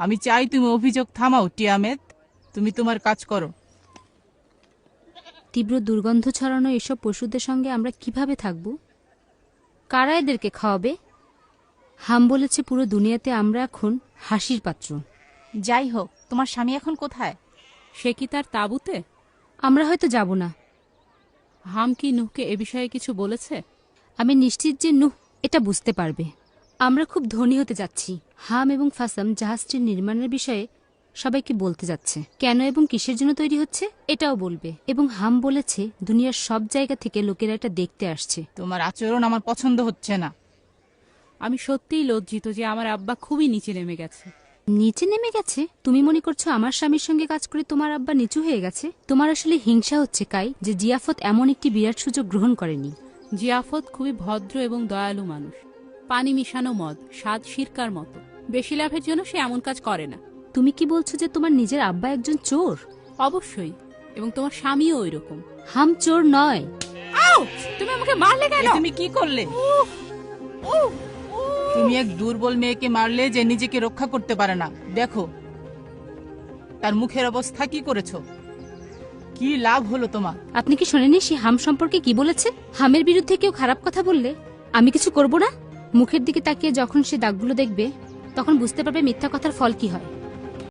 আমি চাই তুমি অভিযোগ থামাও টিয়ামেত। তুমি তোমার কাজ করো। তীব্র দুর্গন্ধ ছড়ানো এসব পশুদের সঙ্গে আমরা কিভাবে থাকব? কারা এদেরকে খাওয়াবে? হাম বলেছে পুরো দুনিয়াতে আমরা এখন হাসির পাত্র। যাই হোক, তোমার স্বামী এখন কোথায়? সে কি তার তাঁবুতে? আমরা হয়তো যাব না। হাম কি নুহকে এ বিষয়ে কিছু বলেছে? আমি নিশ্চিত যে নুহ এটা বুঝতে পারবে। আমরা খুব ধনী হতে যাচ্ছি। হাম এবং ফাসাম জাহাজটির নির্মাণের বিষয়ে সবাইকে বলতে যাচ্ছে। কেন এবং কিসের জন্য তৈরি হচ্ছে এটাও বলবে। এবং হাম বলেছে দুনিয়ার সব জায়গা থেকে লোকেরা এটা দেখতে আসছে। তোমার আচরণ আমার পছন্দ হচ্ছে না। আমি সত্যিই লজ্জিত যে আমার আব্বা খুবই নিচে নেমে গেছে। নিচে নেমে গেছে? তুমি মনে করছো আমার স্বামীর সঙ্গে কাজ করে তোমার আব্বা নিচু হয়ে গেছে? তোমার আসলে হিংসা হচ্ছে কাই, যে জিয়াফত এমন একটি বিরাট সুযোগ গ্রহণ করেনি। জিয়াফত খুবই ভদ্র এবং দয়ালু মানুষ। পানি মিশানো মদ, স্বাদ সিরকার মতো। বেশি লাভের জন্য সে এমন কাজ করে না। তুমি কি বলছো যে তোমার নিজের আব্বা একজন চোর? অবশ্যই, এবং তোমার স্বামীও ওই রকম। হাম চোর নয়। তুমি আমাকে মারলে কেন? তুমি কি করলে? তুমি এক দুর্বল মেয়েকে মারলে যে নিজেকে রক্ষা করতে পারে না। দেখো তার মুখের অবস্থা কি করেছো। কি লাভ হলো তোমার? আপনি কি শোনেনি সে হাম সম্পর্কে কি বলেছে? হামের বিরুদ্ধে কেউ খারাপ কথা বললে আমি কিছু করব না। মুখের দিকে তাকিয়ে যখন সে দাগগুলো দেখবে তখন বুঝতে পারবে মিথ্যা কথার ফল কি হয়।